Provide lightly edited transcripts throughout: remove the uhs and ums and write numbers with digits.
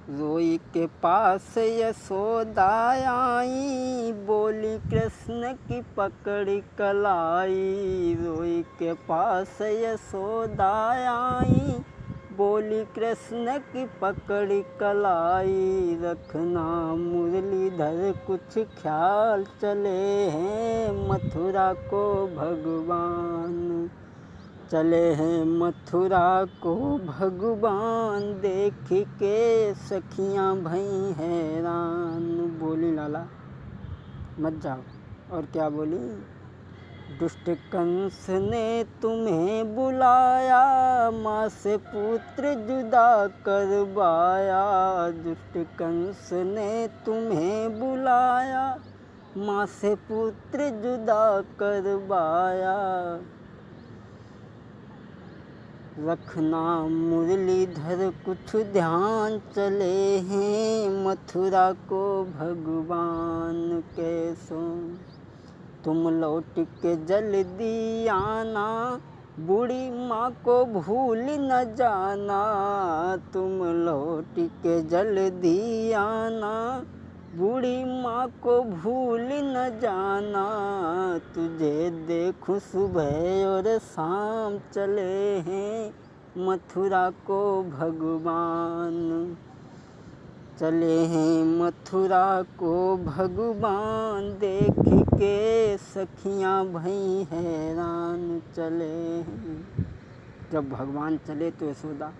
रोई के पास यशोदा आई, बोली कृष्ण की पकड़ कलाई। रोई के पास यशोदा आई, बोली कृष्ण की पकड़ कलाई। रखना मुरलीधर कुछ ख्याल, चले हैं मथुरा को भगवान। चले हैं मथुरा को भगवान, देख के सखियां भई हैरान। बोली लाला मत जाओ। और क्या बोली? दुष्ट कंस ने तुम्हें बुलाया, माँ से पुत्र जुदा करवाया। दुष्ट कंस ने तुम्हें बुलाया, माँ से पुत्र जुदा करवाया। रखना मुरलीधर कुछ ध्यान, चले हैं मथुरा को भगवान के सो। तुम लौट के जल्दी आना, बूढ़ी माँ को भूल न जाना। तुम लौट के जल्दी आना, बूढ़ी माँ को भूल न जाना। तुझे देखूं सुबह और शाम, चले हैं मथुरा को भगवान। चले हैं मथुरा को भगवान, देख के सखियां भई हैरान। चले हैं। जब भगवान चले तो यशोदा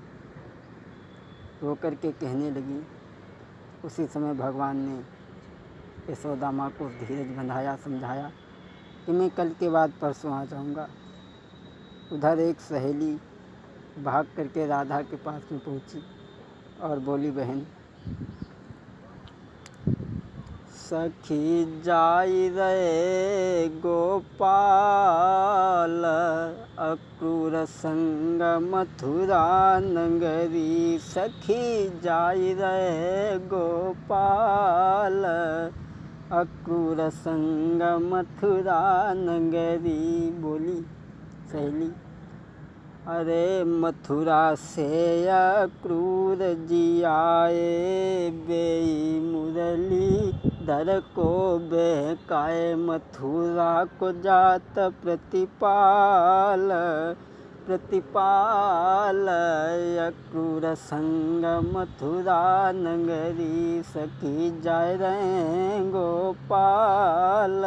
रो कर के कहने लगी। उसी समय भगवान ने यशोदा माँ को धीरज बंधाया, समझाया कि मैं कल के बाद परसों आ जाऊँगा। उधर एक सहेली भाग करके राधा के पास में पहुँची और बोली, बहन सखी जाई रे गोपाल, अक्रूर संग मथुरा नगरी। सखी जाई रे गोपाल, अक्रूर संग मथुरा नगरी। बोली सहेली, अरे मथुरा से अक्रूर जी आए, बेई मुरली धर को बहकाए। मथुरा को जात प्रतिपाल, प्रतिपाल, अक्रूर संग मथुरा नगरी। सखी जाय रहे गोपाल,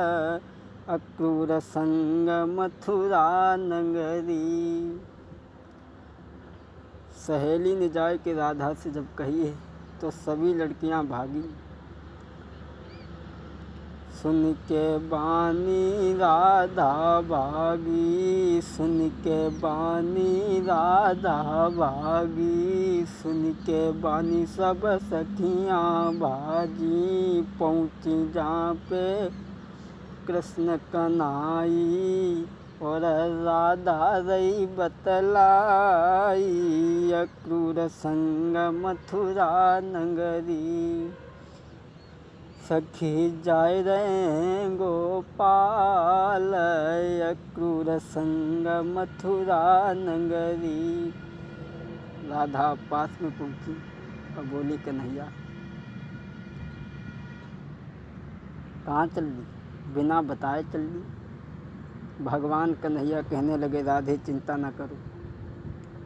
अक्रूर संग मथुरा नगरी। सहेली ने जाए कि राधा से जब कही है तो सभी लड़कियां भागी। सुन के बानी राधा भागी, सुन के बानी राधा भागी। सुन के बानी सब सखियां भागी, पहुँची जहाँ पे कृष्ण कन्हई, और राधा रही बतलाई। अक्रूर संग मथुरा नगरी। सखी जाय रहे गोपाल, अक्रूर संग मथुरा नगरी। राधा पास में पहुंची और बोली, कन्हैया कहाँ चल दी? बिना बताए चल दी। भगवान कन्हैया कहने लगे, राधे चिंता न करो,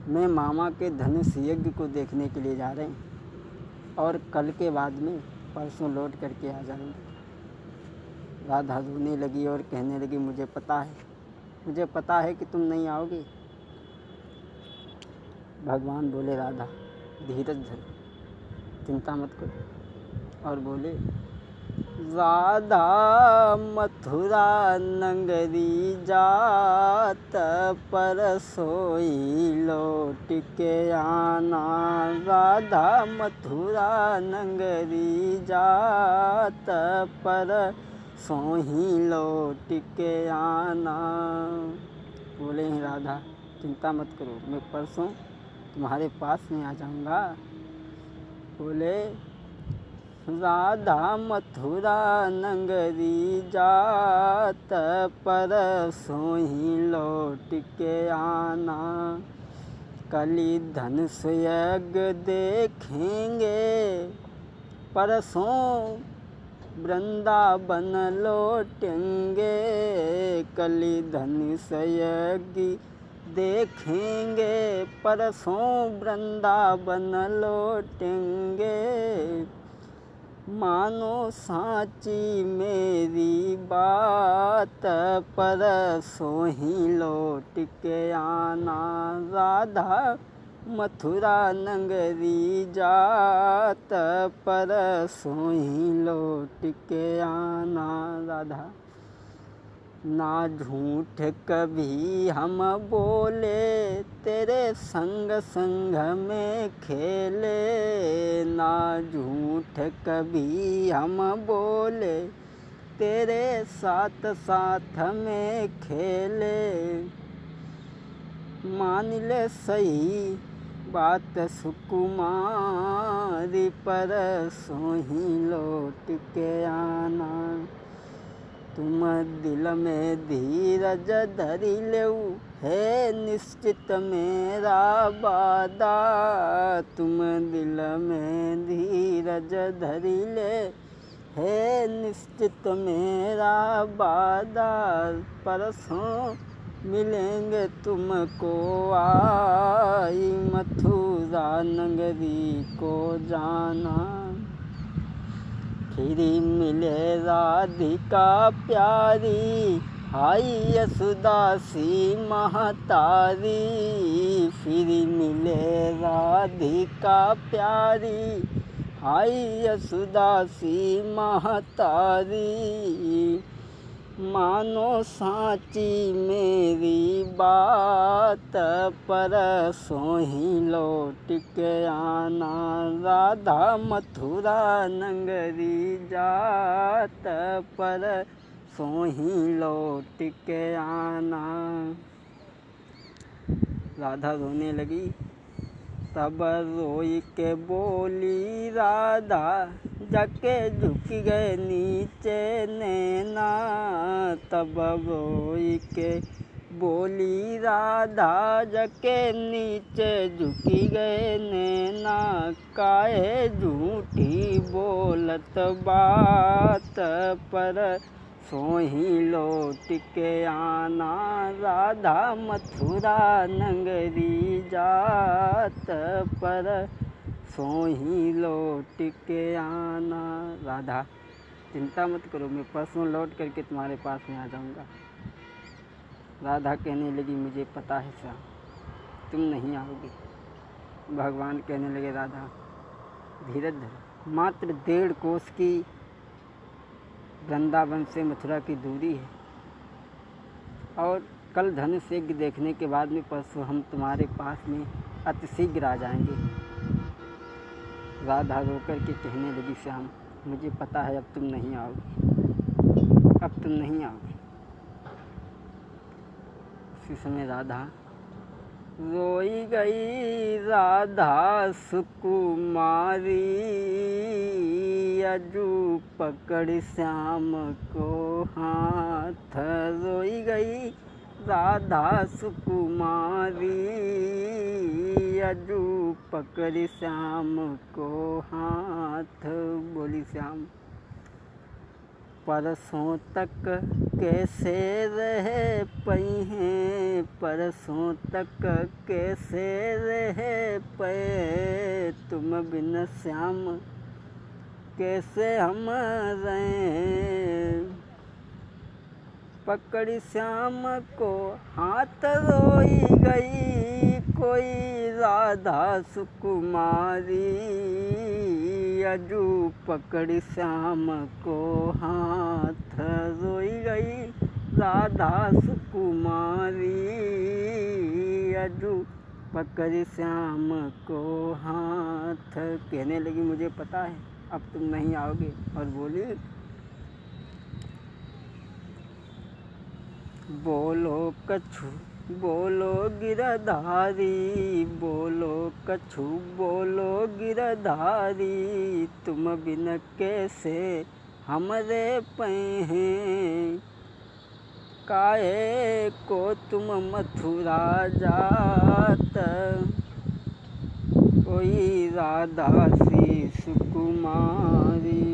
मैं मामा के धनुष यज्ञ को देखने के लिए जा रहे हैं और कल के बाद में परसों लौट करके आ जाऊंगी। राधा रोने लगी और कहने लगी, मुझे पता है कि तुम नहीं आओगे। भगवान बोले, राधा धीरज धरो, चिंता मत करो। और बोले, राधा मथुरा नगरी जात, परसोई लौट के आना। राधा मथुरा नगरी जात, परसोई लौट के आना। बोले हैं, राधा चिंता मत करो, मैं परसों तुम्हारे पास में आ जाऊंगा। बोले, राधा मथुरा नगरी जात, परसों ही लौट के आना। कली धनुष यज्ञ देखेंगे, परसों वृंदावन लौटेंगे। कली धनुष यज्ञ देखेंगे, परसों वृंदावन लौटेंगे। मानो साची मेरी बात, परसों ही लौट के आना। राधा मथुरा नगरी जात, परसों ही लौट के आना। राधा ना झूठ कभी हम बोले, तेरे संग संग में खेले। ना झूठ कभी हम बोले, तेरे साथ साथ में खेले। मान ले सही बात सुकुमारी, परसों ही लौट के आना। तुम दिल में धीरज धरि लेऊ, है निश्चित मेरा वादा। तुम दिल में धीरज धरि ले, है निश्चित मेरा वादा। परसों मिलेंगे तुमको आई, मथुरा नगरी को जाना। फिर मिले राधिका प्यारी, हाय यशोदा सी महतारी। फिर मिले राधिका प्यारी, हाय यशोदा सी महतारी। मानो साची मेरी बात, परसों ही लौट के आना। राधा मथुरा नगरी जात, परसों ही लौट के आना। राधा रोने लगी, तब रोई के बोली राधा, जाके झुक गए नीचे नैना। तब रोई के बोली राधा, जाके नीचे झुकी गए नैना। काहे झूठी बोलत बात, परसों ही लौट के आना। राधा मथुरा नगरी जात, परसों ही लौट के आना। राधा चिंता मत करो, मैं परसों लौट करके तुम्हारे पास में आ जाऊंगा। राधा कहने लगी, मुझे पता है श्याम, तुम नहीं आओगे। भगवान कहने लगे, राधा धीरज धरो, मात्र 1.5 कोस की वृंदावन से मथुरा की दूरी है, और कल धनुष यज्ञ देखने के बाद में परसों हम तुम्हारे पास में अतिशीघ्र आ जाएंगे। राधा रोकर के कहने लगी, श्याम मुझे पता है अब तुम नहीं आओगे, अब तुम नहीं आओगे। उसी समय राधा रोई गई, राधा सुकुमारी। अजू पकड़ श्याम को हाथ, रोई गई राधा सुकुमारी। अजू पकड़ श्याम को हाथ, बोली श्याम परसों तक कैसे रह पई हैं, परसों तक कैसे रह पे। तुम बिन श्याम कैसे हम रहें। पकड़ श्याम को हाथ रोई गई कोई राधा सुकुमारी। अजू पकड़ श्याम को हाथ रोई गई राधा सुकुमारी। अजू पकड़ श्याम को हाथ, कहने लगी मुझे पता है अब तुम नहीं आओगे। और बोली बोलो कछु बोलो गिरधारी, बोलो कछु बोलो गिरधारी। तुम बिन कैसे हमरे पे हैं, काहे को तुम मथुरा जात। सोई राधा सी सुकुमारी।